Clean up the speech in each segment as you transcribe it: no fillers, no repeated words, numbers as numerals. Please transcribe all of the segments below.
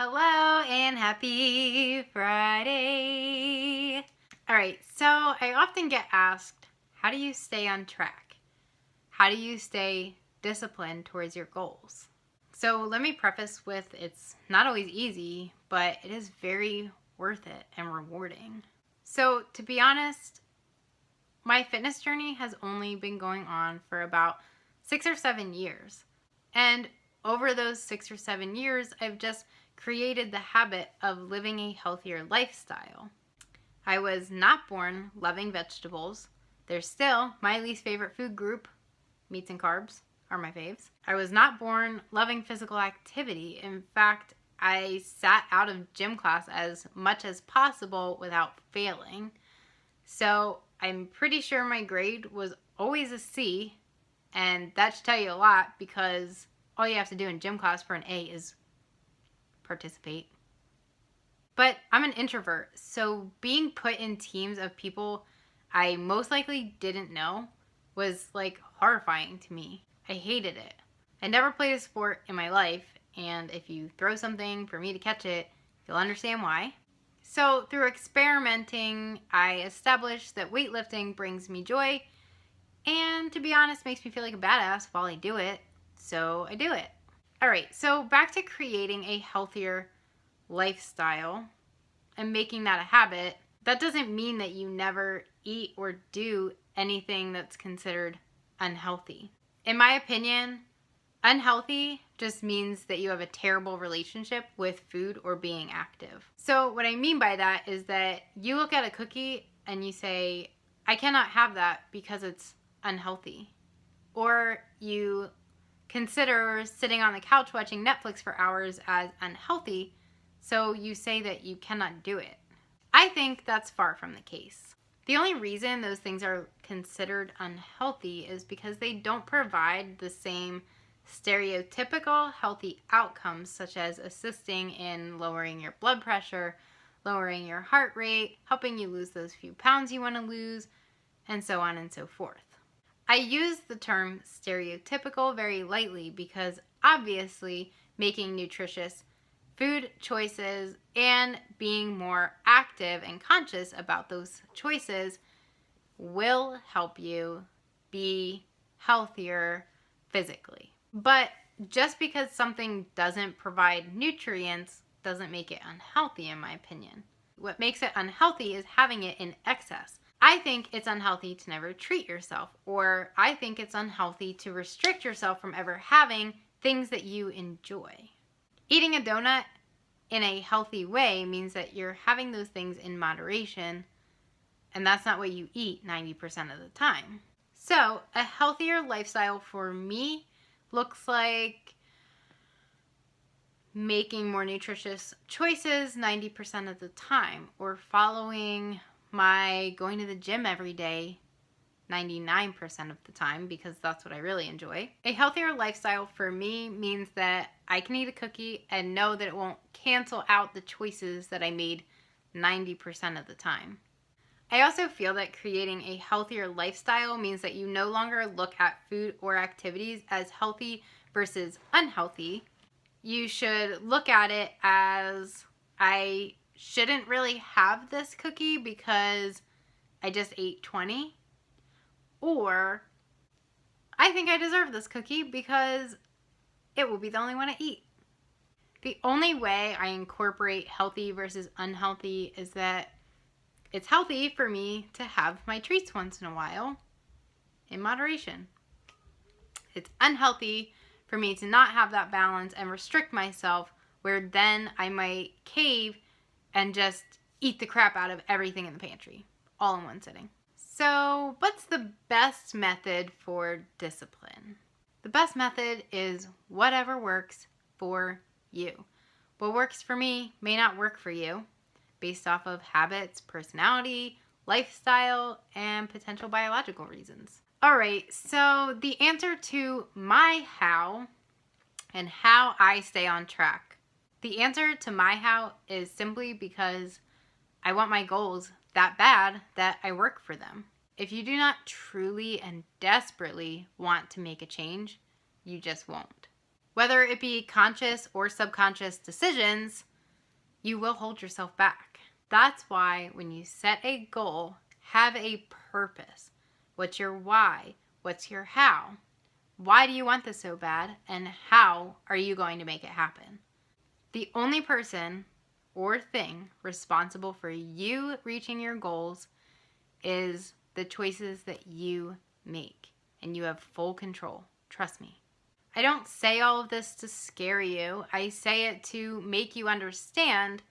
Hello and happy Friday. All right, so I often get asked, how do you stay on track? How do you stay disciplined towards your goals? So let me preface with it's not always easy, but it is very worth it and rewarding. So to be honest, my fitness journey has only been going on for about 6 or 7 years. And over those 6 or 7 years, I've just created the habit of living a healthier lifestyle. I was not born loving vegetables. They're still my least favorite food group. Meats and carbs are my faves. I was not born loving physical activity. In fact, I sat out of gym class as much as possible without failing. So I'm pretty sure my grade was always a C, and that should tell you a lot because all you have to do in gym class for an A is participate. But I'm an introvert, so being put in teams of people I most likely didn't know was like horrifying to me. I hated it. I never played a sport in my life, and if you throw something for me to catch it, you'll understand why. So through experimenting, I established that weightlifting brings me joy, and to be honest, makes me feel like a badass while I do it. So I do it. All right, so back to creating a healthier lifestyle and making that a habit. That doesn't mean that you never eat or do anything that's considered unhealthy. In my opinion, unhealthy just means that you have a terrible relationship with food or being active. So what I mean by that is that you look at a cookie and you say, I cannot have that because it's unhealthy. Or you consider sitting on the couch watching Netflix for hours as unhealthy, so you say that you cannot do it. I think that's far from the case. The only reason those things are considered unhealthy is because they don't provide the same stereotypical healthy outcomes, such as assisting in lowering your blood pressure, lowering your heart rate, helping you lose those few pounds you want to lose, and so on and so forth. I use the term stereotypical very lightly because obviously making nutritious food choices and being more active and conscious about those choices will help you be healthier physically. But just because something doesn't provide nutrients doesn't make it unhealthy, in my opinion. What makes it unhealthy is having it in excess. I think it's unhealthy to never treat yourself, or I think it's unhealthy to restrict yourself from ever having things that you enjoy. Eating a donut in a healthy way means that you're having those things in moderation, and that's not what you eat 90% of the time. So, a healthier lifestyle for me looks like making more nutritious choices 90% of the time, or following my going to the gym every day 99% of the time because that's what I really enjoy. A healthier lifestyle for me means that I can eat a cookie and know that it won't cancel out the choices that I made 90% of the time. I also feel that creating a healthier lifestyle means that you no longer look at food or activities as healthy versus unhealthy. You should look at it as, I shouldn't really have this cookie because I just ate 20. Or, I think I deserve this cookie because it will be the only one I eat. The only way I incorporate healthy versus unhealthy is that it's healthy for me to have my treats once in a while in moderation. It's unhealthy for me to not have that balance and restrict myself, where then I might cave and just eat the crap out of everything in the pantry all in one sitting. So, what's the best method for discipline? The best method is whatever works for you. What works for me may not work for you based off of habits, personality, lifestyle, and potential biological reasons. All right, so the answer to my how and how I stay on track. The answer to my how is simply because I want my goals that bad that I work for them. If you do not truly and desperately want to make a change, you just won't. Whether it be conscious or subconscious decisions, you will hold yourself back. That's why when you set a goal, have a purpose. What's your why? What's your how? Why do you want this so bad? And how are you going to make it happen? The only person or thing responsible for you reaching your goals is the choices that you make. And you have full control. Trust me. I don't say all of this to scare you. I say it to make you understand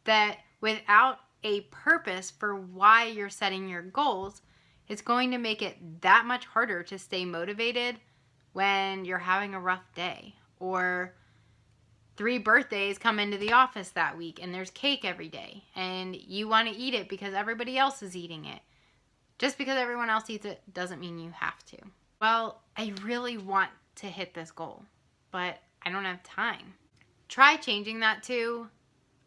that without a purpose for why you're setting your goals, it's going to make it that much harder to stay motivated when you're having a rough day, or 3 birthdays come into the office that week and there's cake every day and you want to eat it because everybody else is eating it. Just because everyone else eats it doesn't mean you have to. Well, I really want to hit this goal, but I don't have time. Try changing that to,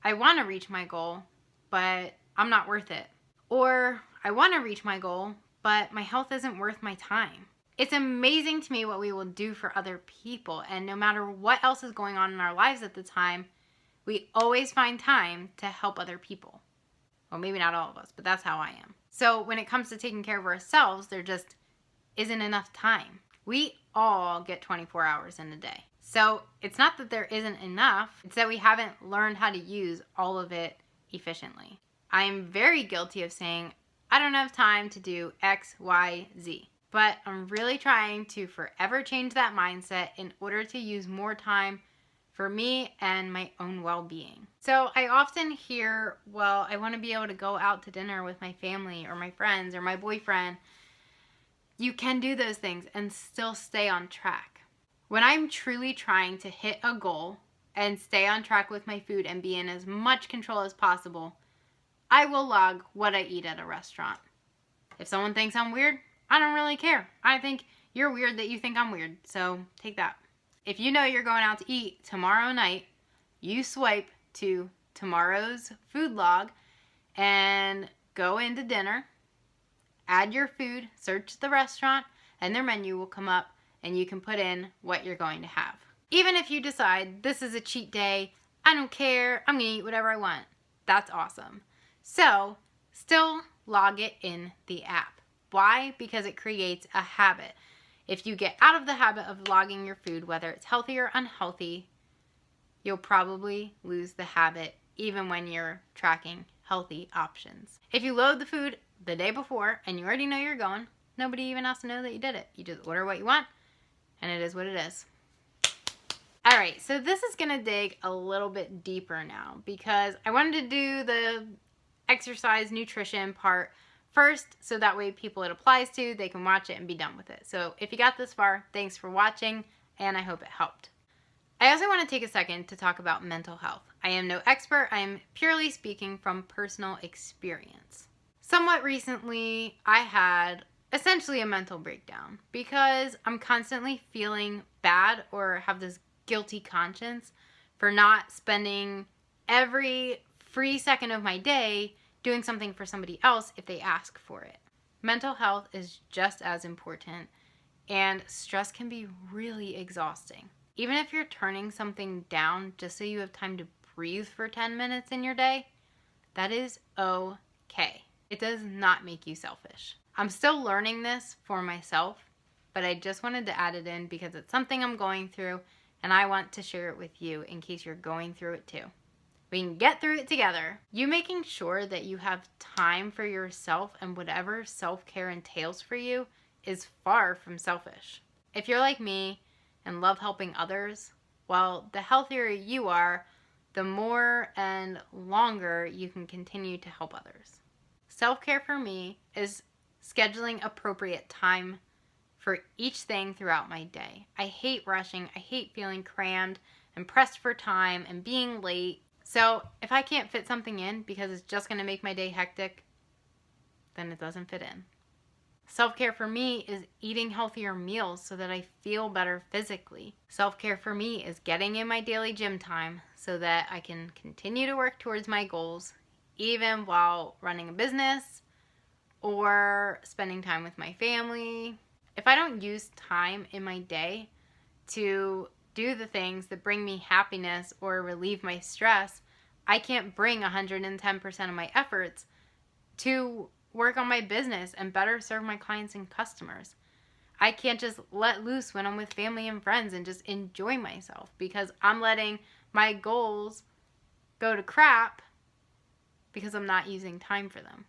I want to reach my goal, but I'm not worth it. Or I want to reach my goal, but my health isn't worth my time. It's amazing to me what we will do for other people, and no matter what else is going on in our lives at the time, we always find time to help other people. Well, maybe not all of us, but that's how I am. So when it comes to taking care of ourselves, there just isn't enough time. We all get 24 hours in a day. So it's not that there isn't enough, it's that we haven't learned how to use all of it efficiently. I am very guilty of saying, I don't have time to do X, Y, Z. But I'm really trying to forever change that mindset in order to use more time for me and my own well-being. So I often hear, well, I want to be able to go out to dinner with my family or my friends or my boyfriend. You can do those things and still stay on track. When I'm truly trying to hit a goal and stay on track with my food and be in as much control as possible, I will log what I eat at a restaurant. If someone thinks I'm weird, I don't really care. I think you're weird that you think I'm weird, so take that. If you know you're going out to eat tomorrow night, you swipe to tomorrow's food log and go into dinner, add your food, search the restaurant, and their menu will come up and you can put in what you're going to have. Even if you decide this is a cheat day, I don't care, I'm going to eat whatever I want. That's awesome. So, still log it in the app. Why? Because it creates a habit. If you get out of the habit of logging your food, whether it's healthy or unhealthy, you'll probably lose the habit even when you're tracking healthy options. If you load the food the day before and you already know you're going, nobody even has to know that you did it. You just order what you want and it is what it is. All right, so this is gonna dig a little bit deeper now because I wanted to do the exercise nutrition part first, so that way people it applies to, they can watch it and be done with it. So if you got this far, thanks for watching, and I hope it helped. I also want to take a second to talk about mental health. I am no expert, I am purely speaking from personal experience. Somewhat recently, I had essentially a mental breakdown because I'm constantly feeling bad or have this guilty conscience for not spending every free second of my day doing something for somebody else if they ask for it. Mental health is just as important, and stress can be really exhausting. Even if you're turning something down just so you have time to breathe for 10 minutes in your day, that is okay. It does not make you selfish. I'm still learning this for myself, but I just wanted to add it in because it's something I'm going through, and I want to share it with you in case you're going through it too. We can get through it together. You making sure that you have time for yourself and whatever self-care entails for you is far from selfish. If you're like me and love helping others, well, the healthier you are, the more and longer you can continue to help others. Self-care for me is scheduling appropriate time for each thing throughout my day. I hate rushing. I hate feeling crammed and pressed for time and being late. So if I can't fit something in because it's just going to make my day hectic, then it doesn't fit in. Self-care for me is eating healthier meals so that I feel better physically. Self-care for me is getting in my daily gym time so that I can continue to work towards my goals even while running a business or spending time with my family. If I don't use time in my day to do the things that bring me happiness or relieve my stress, I can't bring 110% of my efforts to work on my business and better serve my clients and customers. I can't just let loose when I'm with family and friends and just enjoy myself because I'm letting my goals go to crap because I'm not using time for them.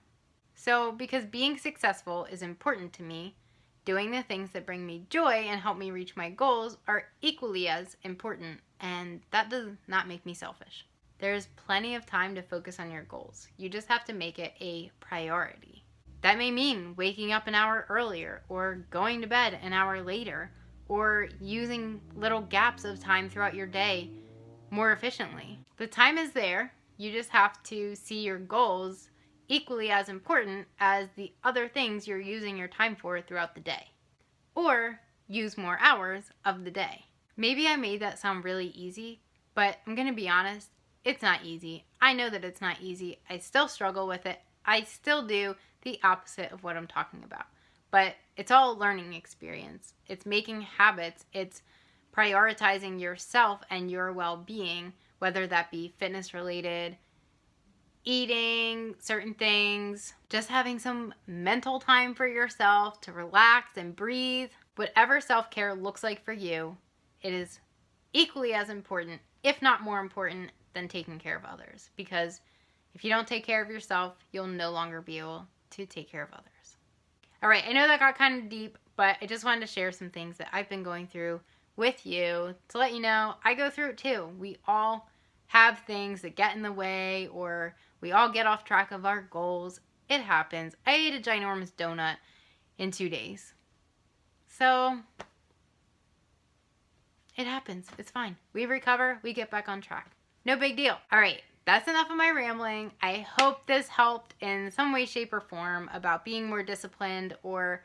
So, because being successful is important to me, doing the things that bring me joy and help me reach my goals are equally as important, and that does not make me selfish. There's plenty of time to focus on your goals. You just have to make it a priority. That may mean waking up an hour earlier, or going to bed an hour later, or using little gaps of time throughout your day more efficiently. The time is there. You just have to see your goals equally as important as the other things you're using your time for throughout the day. Or use more hours of the day. Maybe I made that sound really easy, but I'm going to be honest, it's not easy. I know that it's not easy. I still struggle with it. I still do the opposite of what I'm talking about. But it's all a learning experience. It's making habits. It's prioritizing yourself and your well-being, whether that be fitness related, eating certain things, just having some mental time for yourself to relax and breathe. Whatever self-care looks like for you, it is equally as important, if not more important, than taking care of others. Because if you don't take care of yourself, you'll no longer be able to take care of others. All right, I know that got kind of deep, but I just wanted to share some things that I've been going through with you to let you know I go through it too. We all have things that get in the way, or we all get off track of our goals. It happens. I ate a ginormous donut in 2 days. So it happens. It's fine. We recover. We get back on track. No big deal. All right. That's enough of my rambling. I hope this helped in some way, shape, or form about being more disciplined or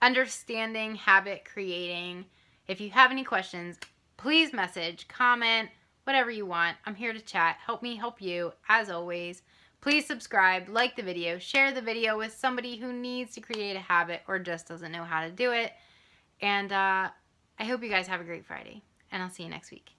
understanding habit creating. If you have any questions, please message, comment, whatever you want. I'm here to chat. Help me help you, as always. Please subscribe, like the video, share the video with somebody who needs to create a habit or just doesn't know how to do it. And I hope you guys have a great Friday, and I'll see you next week.